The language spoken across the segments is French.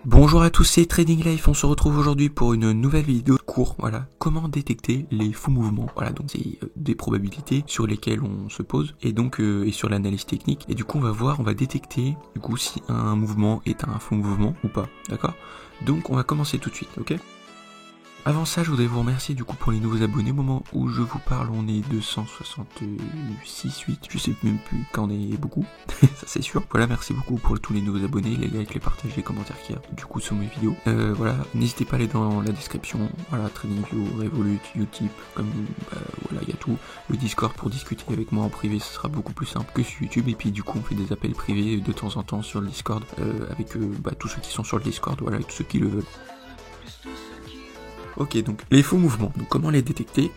Bonjour à tous, c'est Trading Life, on se retrouve aujourd'hui pour une nouvelle vidéo de cours, voilà, comment détecter les faux mouvements, voilà, donc c'est des probabilités sur lesquelles on se pose, et donc, et sur l'analyse technique, et du coup on va détecter, du coup, si un mouvement est un faux mouvement ou pas, d'accord? Donc on va commencer tout de suite, ok? Avant ça, je voudrais vous remercier du coup pour les nouveaux abonnés. Au moment où je vous parle, on est 266, 8, je sais même plus quand on est beaucoup, ça c'est sûr. Voilà, merci beaucoup pour tous les nouveaux abonnés, les likes, les partages, les commentaires qu'il y a du coup sur mes vidéos. Voilà, n'hésitez pas à aller dans la description, voilà, TradingView, Revolut, Utip, comme voilà, il y a tout. Le Discord pour discuter avec moi en privé, ce sera beaucoup plus simple que sur YouTube. Et puis du coup, on fait des appels privés de temps en temps sur le Discord, avec tous ceux qui sont sur le Discord, voilà, et tous ceux qui le veulent. Ok, donc les faux mouvements, donc comment les détecter?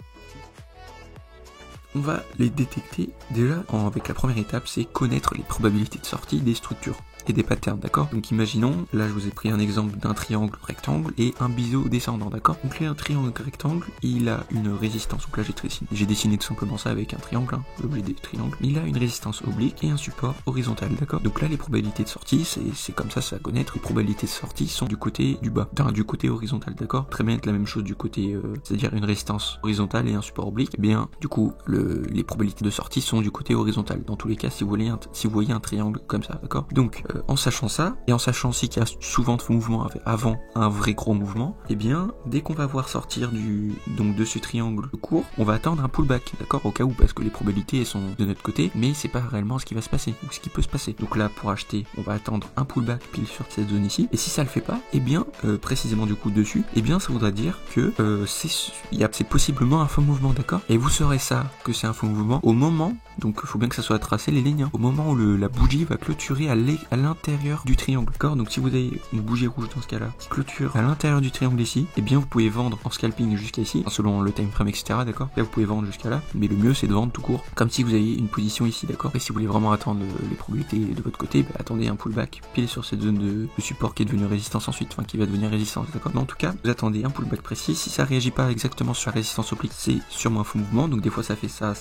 On va les détecter déjà avec la première étape, c'est connaître les probabilités de sortie des structures et des patterns, d'accord? Donc imaginons, là je vous ai pris un exemple d'un triangle rectangle et un biseau descendant, d'accord? Donc là un triangle rectangle, il a une résistance, donc là j'ai dessiné tout simplement ça avec un triangle, hein, l'objet des triangles, il a une résistance oblique et un support horizontal, d'accord? Donc là les probabilités de sortie, c'est comme ça à connaître, les probabilités de sortie sont du côté du bas, enfin du côté horizontal, d'accord? Très bien être la même chose du côté, c'est-à-dire une résistance horizontale et un support oblique, et bien du coup les probabilités de sortie sont du côté horizontal, dans tous les cas si vous voyez un triangle comme ça, d'accord? Donc en sachant ça, et en sachant aussi qu'il y a souvent de faux mouvements avant un vrai gros mouvement, et bien dès qu'on va voir sortir de ce triangle court, on va attendre un pullback, d'accord, au cas où, parce que les probabilités elles sont de notre côté, mais c'est pas réellement ce qui va se passer, ou ce qui peut se passer. Donc là pour acheter, on va attendre un pullback pile sur cette zone ici, et si ça le fait pas, et bien précisément du coup dessus, et bien ça voudra dire que c'est possiblement un faux mouvement, d'accord, et vous saurez ça, que c'est un faux mouvement, au moment, donc il faut bien que ça soit tracé les lignes, hein, au moment où la bougie va clôturer à l'intérieur du triangle, d'accord. Donc si vous avez une bougie rouge dans ce cas là qui clôture à l'intérieur du triangle ici, et bien vous pouvez vendre en scalping jusqu'à ici, selon le time frame, etc., d'accord. Là vous pouvez vendre jusqu'à là, mais le mieux c'est de vendre tout court, comme si vous aviez une position ici, d'accord. Et si vous voulez vraiment attendre les probabilités de votre côté, attendez un pullback pile sur cette zone de support qui est devenue résistance ensuite, enfin qui va devenir résistance, d'accord. Mais en tout cas vous attendez un pullback précis. Si ça réagit pas exactement sur la résistance oblique, c'est sûrement un faux mouvement, donc des fois ça fait ça,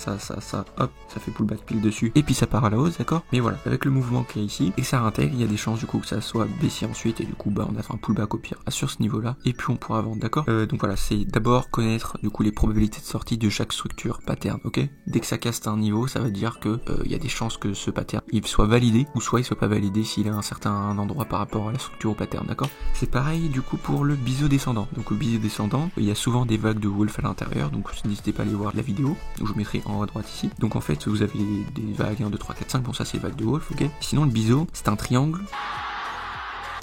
hop, ça fait pullback pile dessus, et puis ça part à la hausse, d'accord. Mais voilà, avec le mouvement qu'il y a ici, et que ça réintègre, il y a des chances du coup que ça soit baissier ensuite, et du coup on a un pullback au pire sur ce niveau là, et puis on pourra vendre, d'accord. Donc voilà, c'est d'abord connaître du coup les probabilités de sortie de chaque structure pattern, ok. Dès que ça casse un niveau, ça veut dire que il y a des chances que ce pattern il soit validé, ou soit il soit pas validé s'il est à un certain endroit par rapport à la structure au pattern, d'accord. C'est pareil du coup pour le biseau descendant. Donc le biseau descendant, il y a souvent des vagues de wolf à l'intérieur, donc n'hésitez pas à aller voir la vidéo, je vous mettrai en haut à droite ici. Donc en fait vous avez des vagues 1, 2, 3, 4, 5, bon ça c'est les vagues de wolf, ok. Sinon le biseau c'est un triangle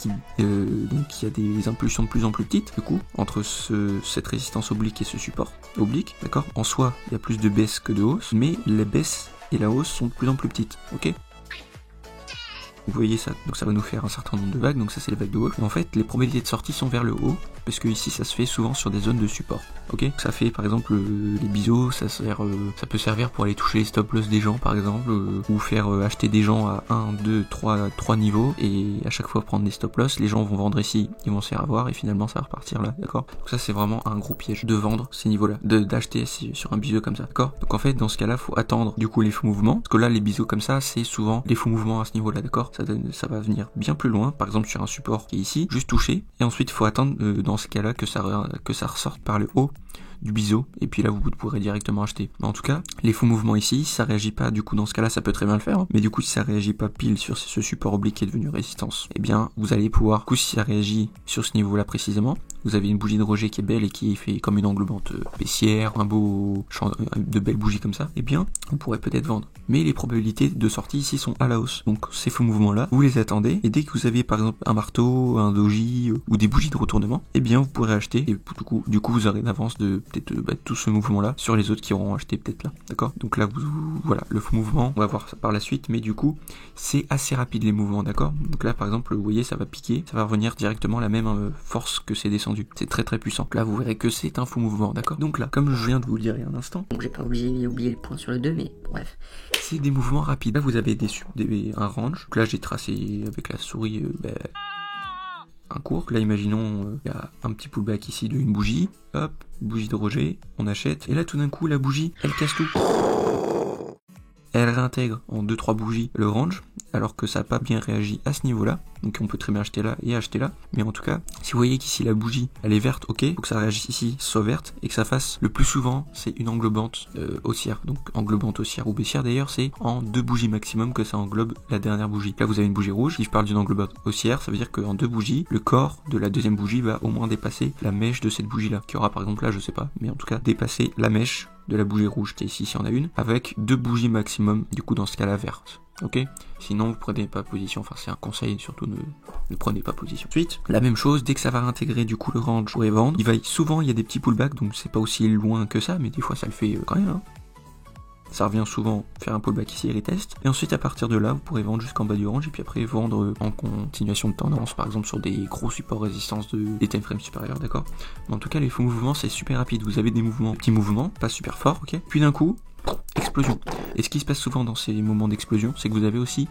donc il y a des impulsions de plus en plus petites du coup entre cette résistance oblique et ce support oblique, d'accord. En soi il y a plus de baisse que de hausse, mais les baisses et la hausse sont de plus en plus petites, ok. Vous voyez ça, donc ça va nous faire un certain nombre de vagues, donc ça c'est les vagues de wolf. Et en fait les probabilités de sortie sont vers le haut, parce que ici ça se fait souvent sur des zones de support, ok. Ça fait par exemple les biseaux, ça peut servir pour aller toucher les stop loss des gens par exemple, ou faire acheter des gens à 1, 2, 3 niveaux, et à chaque fois prendre des stop loss, les gens vont vendre ici, ils vont se faire avoir, et finalement ça va repartir là, d'accord. Donc ça c'est vraiment un gros piège de vendre ces niveaux là, d'acheter sur un biseau comme ça, d'accord. Donc en fait dans ce cas là faut attendre du coup les faux mouvements, parce que là les biseaux comme ça c'est souvent les faux mouvements à ce niveau là, d'accord. Ça va venir bien plus loin, par exemple sur un support qui est ici, juste touché, et ensuite il faut attendre dans ce cas là que ça ressorte par le haut du biseau, et puis là vous pourrez directement acheter. Mais en tout cas, les faux mouvements ici, si ça réagit pas, du coup dans ce cas là ça peut très bien le faire, hein, mais du coup si ça réagit pas pile sur ce support oblique qui est devenu résistance, et bien vous allez pouvoir, du coup si ça réagit sur ce niveau là précisément, vous avez une bougie de Roger qui est belle et qui fait comme une englobante baissière, de belles bougies comme ça, et bien on pourrait peut-être vendre. Mais les probabilités de sortie ici sont à la hausse, donc ces faux mouvements là, vous les attendez, et dès que vous avez par exemple un marteau, un doji ou des bougies de retournement, et bien vous pourrez acheter, et du coup vous aurez une avance de peut-être tout ce mouvement là sur les autres qui auront acheté peut-être là, d'accord. Donc là voilà le faux mouvement, on va voir ça par la suite, mais du coup c'est assez rapide les mouvements, d'accord. Donc là par exemple vous voyez ça va piquer, ça va revenir directement la même force que c'est descendu, c'est très très puissant. Là vous verrez que c'est un faux mouvement, d'accord. Donc là comme je viens de vous le dire il y a un instant, donc j'ai pas oublié le point sur le 2, mais bref, c'est des mouvements rapides. Là vous avez un range, donc là j'ai tracé avec la souris un cours. Là imaginons il y a un petit pullback ici d'une bougie, hop, bougie de Roger, on achète, et là tout d'un coup la bougie elle casse tout, elle réintègre en 2-3 bougies le range, alors que ça n'a pas bien réagi à ce niveau-là. Donc on peut très bien acheter là et acheter là. Mais en tout cas, si vous voyez qu'ici la bougie, elle est verte, ok, faut que ça réagisse ici, soit verte, et que ça fasse, le plus souvent, c'est une englobante haussière. Donc englobante haussière ou baissière d'ailleurs, c'est en 2 bougies maximum que ça englobe la dernière bougie. Là vous avez une bougie rouge, si je parle d'une englobante haussière, ça veut dire qu'en 2 bougies, le corps de la deuxième bougie va au moins dépasser la mèche de cette bougie-là, qui aura par exemple là, je sais pas, mais en tout cas, dépasser la mèche de la bougie rouge qui est ici si on a une, avec 2 bougies maximum, du coup dans ce cas-là verte. Ok, sinon vous prenez pas position, enfin c'est un conseil, surtout ne prenez pas position. Ensuite, la même chose, dès que ça va réintégrer du coup le range pour vendre, souvent il y a des petits pullbacks, donc c'est pas aussi loin que ça, mais des fois ça le fait quand même, hein. Ça revient souvent faire un pullback ici et retest. Et ensuite à partir de là, vous pourrez vendre jusqu'en bas du range et puis après vendre en continuation de tendance, par exemple sur des gros supports résistance des time frames supérieurs, d'accord. Mais en tout cas les faux mouvements c'est super rapide. Vous avez des mouvements, petits mouvements, pas super forts, ok. Puis d'un coup, explosion. Et ce qui se passe souvent dans ces moments d'explosion, c'est que vous avez aussi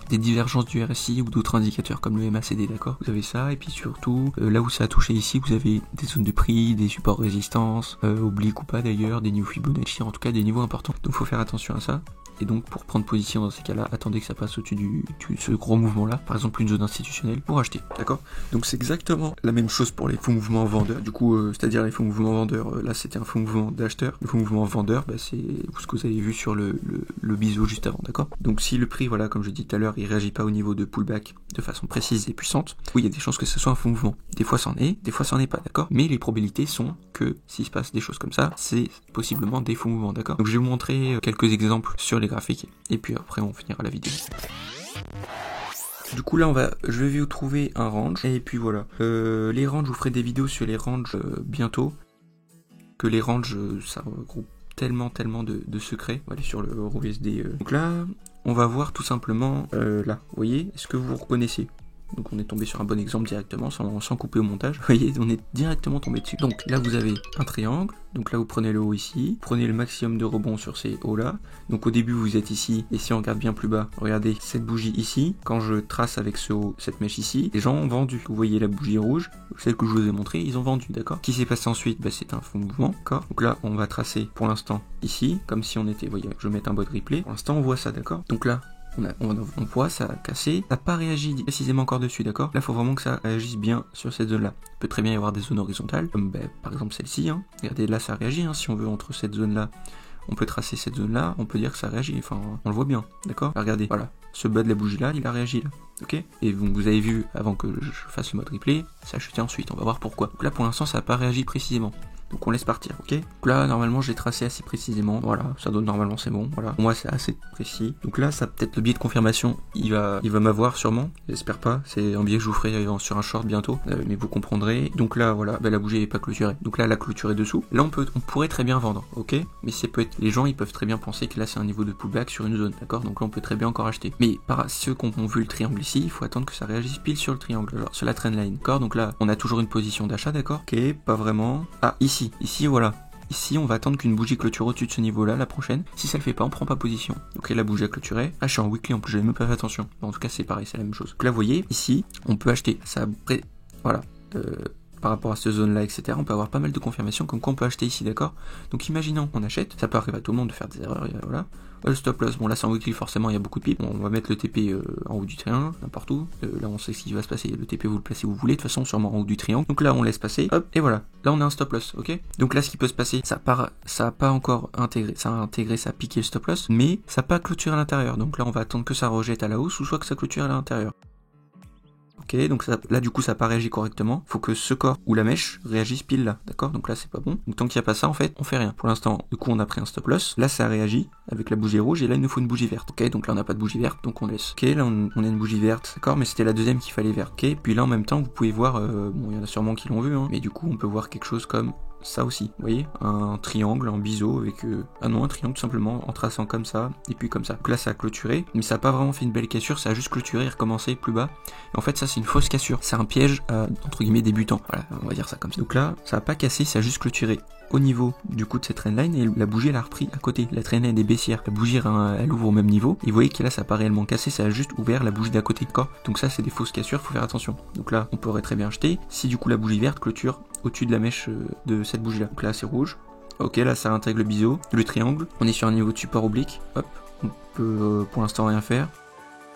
des divergences du RSI ou d'autres indicateurs comme le MACD, d'accord. Vous avez ça, et puis surtout, là où ça a touché ici, vous avez des zones de prix, des supports résistance, obliques ou pas d'ailleurs, des niveaux Fibonacci, en tout cas des niveaux importants. Donc faut faire attention à ça. Et donc pour prendre position dans ces cas-là, attendez que ça passe au-dessus de ce gros mouvement-là, par exemple une zone institutionnelle, pour acheter, d'accord. Donc c'est exactement la même chose pour les faux mouvements vendeurs, du coup, c'est-à-dire les faux mouvements vendeurs, là c'était un faux mouvement d'acheteur, le faux mouvement vendeur, bah, c'est ce que vous avez vu sur le biseau juste avant, d'accord. Donc si le prix, voilà, comme je dis tout à l'heure, il réagit pas au niveau de pullback de façon précise et puissante, oui, il y a des chances que ce soit un faux mouvement. Des fois c'en est, des fois c'en est pas, d'accord. Mais les probabilités sont que s'il se passe des choses comme ça, c'est possiblement des faux mouvements, d'accord. Donc je vais vous montrer quelques exemples sur les graphiques et puis après on finira la vidéo. Du coup là je vais vous trouver un range et puis voilà. Les ranges, je vous ferai des vidéos sur les ranges bientôt. Que les ranges ça regroupe tellement de secrets. On va aller sur le EURUSD. Donc là on va voir tout simplement là. Vous voyez, est-ce que vous reconnaissez? Donc on est tombé sur un bon exemple directement, sans couper au montage. Vous voyez, on est directement tombé dessus. Donc là vous avez un triangle, donc là vous prenez le haut ici, prenez le maximum de rebond sur ces hauts là. Donc au début vous êtes ici, et si on regarde bien plus bas, regardez cette bougie ici, quand je trace avec ce haut, cette mèche ici, les gens ont vendu. Vous voyez la bougie rouge, celle que je vous ai montré, ils ont vendu, d'accord. Ce qui s'est passé ensuite, bah, c'est un faux mouvement, d'accord. Donc là on va tracer pour l'instant ici, comme si on était, vous voyez, je vais mettre un bot replay, pour l'instant on voit ça, d'accord. Donc là, on voit ça a cassé, ça n'a pas réagi précisément encore dessus, d'accord. Là, il faut vraiment que ça réagisse bien sur cette zone-là. Il peut très bien y avoir des zones horizontales, comme par exemple celle-ci. Hein. Regardez, là, ça réagit. Hein. Si on veut entre cette zone-là, on peut tracer cette zone-là, on peut dire que ça réagit. Enfin, on le voit bien, d'accord. Regardez, voilà, ce bas de la bougie-là, il a réagi là, ok. Et donc, vous avez vu, avant que je fasse le mode replay, ça a chuté ensuite. On va voir pourquoi. Donc là, pour l'instant, ça n'a pas réagi précisément. Donc on laisse partir, ok. Donc là, normalement, j'ai tracé assez précisément. Voilà, ça donne normalement, c'est bon. Voilà, pour moi, c'est assez précis. Donc là, ça peut-être le biais de confirmation. Il va m'avoir sûrement. J'espère pas. C'est un biais que je vous ferai sur un short bientôt. Mais vous comprendrez. Donc là, voilà, bah, la bougie n'est pas clôturée. Donc là, la clôture est dessous. Là, on pourrait très bien vendre, ok. Mais c'est peut-être les gens, ils peuvent très bien penser que là, c'est un niveau de pullback sur une zone, d'accord. Donc là, on peut très bien encore acheter. Mais par ceux qui ont vu le triangle ici, il faut attendre que ça réagisse pile sur le triangle, genre sur la trendline, d'accord. Donc là, on a toujours une position d'achat, d'accord. Ok, pas vraiment. Ah, ici, voilà. Ici, on va attendre qu'une bougie clôture au-dessus de ce niveau-là, la prochaine. Si ça le fait pas, on prend pas position. Ok, la bougie a clôturé. Ah, je suis en weekly en plus, j'avais même pas fait attention. Bon, en tout cas, c'est pareil, c'est la même chose. Donc là, vous voyez, ici, on peut acheter. Ça, voilà. Par rapport à cette zone-là, etc., on peut avoir pas mal de confirmations comme quoi on peut acheter ici, d'accord. Donc imaginons qu'on achète, ça peut arriver à tout le monde de faire des erreurs, voilà. Le stop loss, bon là c'est en weekly, forcément il y a beaucoup de pips. Bon, on va mettre le TP en haut du triangle, n'importe où. Là on sait ce qui va se passer, le TP vous le placez où vous voulez, de toute façon sûrement en haut du triangle. Donc là on laisse passer, hop, et voilà. Là on a un stop loss, ok. Donc là ce qui peut se passer, ça a pas encore intégré, ça a intégré, ça a piqué le stop loss, mais ça n'a pas clôturé à l'intérieur. Donc là on va attendre que ça rejette à la hausse ou soit que ça clôture à l'intérieur. Ok, donc ça, là du coup ça n'a pas réagi correctement. Faut que ce corps ou la mèche réagisse pile là, d'accord. Donc là c'est pas bon. Donc tant qu'il n'y a pas ça, en fait, on fait rien. Pour l'instant, du coup on a pris un stop loss. Là ça réagit avec la bougie rouge et là il nous faut une bougie verte. Ok, donc là on n'a pas de bougie verte, donc on laisse. Ok, là on a une bougie verte, d'accord, mais c'était la deuxième qu'il fallait verte. Ok, puis là en même temps vous pouvez voir, bon il y en a sûrement qui l'ont vu, hein, mais du coup on peut voir quelque chose comme ça aussi, vous voyez, un triangle, un biseau avec un triangle tout simplement en traçant comme ça et puis comme ça. Donc là ça a clôturé, mais ça a pas vraiment fait une belle cassure, ça a juste clôturé et recommencé plus bas. Et en fait ça c'est une fausse cassure, c'est un piège à, entre guillemets, débutant. Voilà, on va dire ça comme ça. Donc là ça a pas cassé, ça a juste clôturé au niveau du coup de cette trendline et la bougie elle a repris à côté. La trendline est baissière, la bougie elle ouvre au même niveau et vous voyez que là ça a pas réellement cassé, ça a juste ouvert la bougie d'à côté, d'accord. Donc ça c'est des fausses cassures, faut faire attention. Donc là on pourrait très bien acheter si du coup la bougie verte clôture au-dessus de la mèche de cette bougie là. Donc là c'est rouge, ok, là ça intègre le biseau, le triangle, on est sur un niveau de support oblique, hop, on peut pour l'instant rien faire.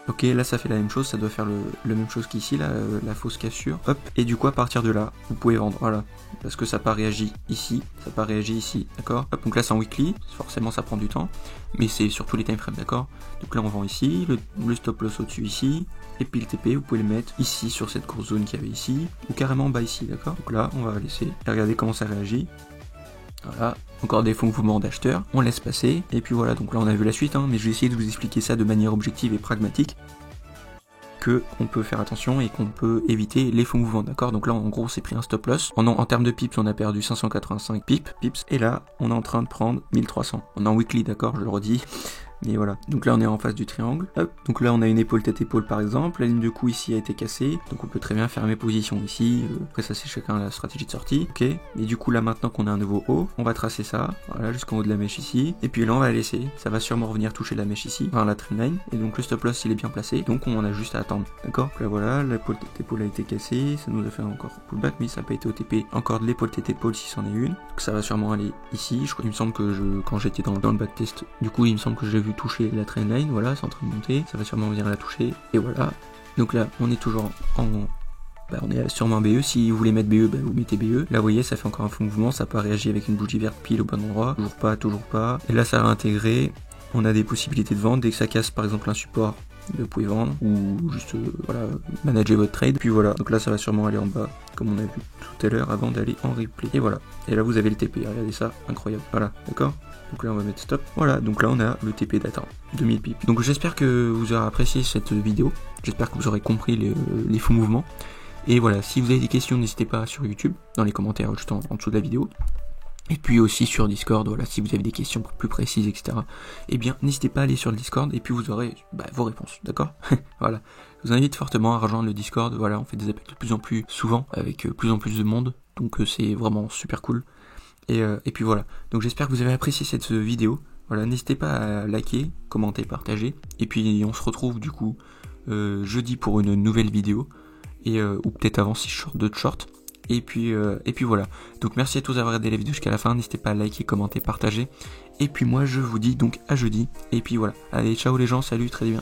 Ok, là ça fait la même chose, ça doit faire le même chose qu'ici, là, la fausse cassure. Hop, et du coup à partir de là, vous pouvez vendre, voilà. Parce que ça n'a pas réagi ici, ça n'a pas réagi ici, d'accord. Hop, donc là c'est en weekly, forcément ça prend du temps, mais c'est sur tous les time frames, d'accord. Donc là on vend ici, le stop loss au-dessus ici, et puis le TP vous pouvez le mettre ici sur cette grosse zone qu'il y avait ici, ou carrément en bas ici, d'accord. Donc là on va laisser, et regardez comment ça réagit. Voilà, encore des faux mouvements d'acheteurs, on laisse passer, et puis voilà, donc là on a vu la suite, hein, mais je vais essayer de vous expliquer ça de manière objective et pragmatique, que on peut faire attention et qu'on peut éviter les faux mouvements, d'accord. Donc là en gros c'est pris un stop loss, en termes de pips on a perdu 585 pips, et là on est en train de prendre 1300, on est en weekly, d'accord, je le redis. Mais voilà, donc là on est en face du triangle. Hop. Donc là on a une épaule tête épaule par exemple, la ligne de cou ici a été cassée, donc on peut très bien fermer position ici, après ça c'est chacun la stratégie de sortie, ok. Et du coup là maintenant qu'on a un nouveau haut, on va tracer ça, voilà, jusqu'en haut de la mèche ici, et puis là on va laisser, ça va sûrement revenir toucher la mèche ici, enfin la trendline, et donc le stop loss il est bien placé, donc on a juste à attendre, d'accord. Là voilà, l'épaule tête épaule a été cassée, ça nous a fait encore pullback, mais ça n'a pas été OTP, encore de l'épaule tête épaule si c'en est une, donc ça va sûrement aller ici, il me semble que quand j'étais dans le backtest, du coup il me semble que j'ai vu toucher la trendline, voilà, c'est en train de monter, ça va sûrement venir la toucher, et voilà. Donc là, on est toujours on est sûrement BE, si vous voulez mettre BE, vous mettez BE. Là, vous voyez, ça fait encore un faux mouvement, ça n'a pas réagi avec une bougie verte pile au bon endroit, toujours pas. Et là, ça a réintégré, on a des possibilités de vente, dès que ça casse par exemple un support, vous pouvez vendre, ou juste, voilà, manager votre trade. Puis voilà, donc là, ça va sûrement aller en bas, comme on a vu tout à l'heure, avant d'aller en replay. Et voilà, et là, vous avez le TP, regardez ça, incroyable, voilà, d'accord. Donc là on va mettre stop, voilà, donc là on a le TP d'attente, 2000 pips. Donc j'espère que vous aurez apprécié cette vidéo, j'espère que vous aurez compris les faux mouvements. Et voilà, si vous avez des questions, n'hésitez pas sur YouTube, dans les commentaires juste en dessous de la vidéo. Et puis aussi sur Discord, voilà, si vous avez des questions plus précises, etc. Eh bien, n'hésitez pas à aller sur le Discord et puis vous aurez vos réponses, d'accord. Voilà, je vous invite fortement à rejoindre le Discord, voilà, on fait des appels de plus en plus souvent, avec plus en plus de monde, donc c'est vraiment super cool. Et puis voilà, donc j'espère que vous avez apprécié cette vidéo, voilà, n'hésitez pas à liker, commenter, partager, et puis on se retrouve du coup jeudi pour une nouvelle vidéo, ou peut-être avant si je sors d'autres shorts, et puis voilà, donc merci à tous d'avoir regardé la vidéo jusqu'à la fin, n'hésitez pas à liker, commenter, partager, et puis moi je vous dis donc à jeudi, et puis voilà, allez ciao les gens, salut, très bien.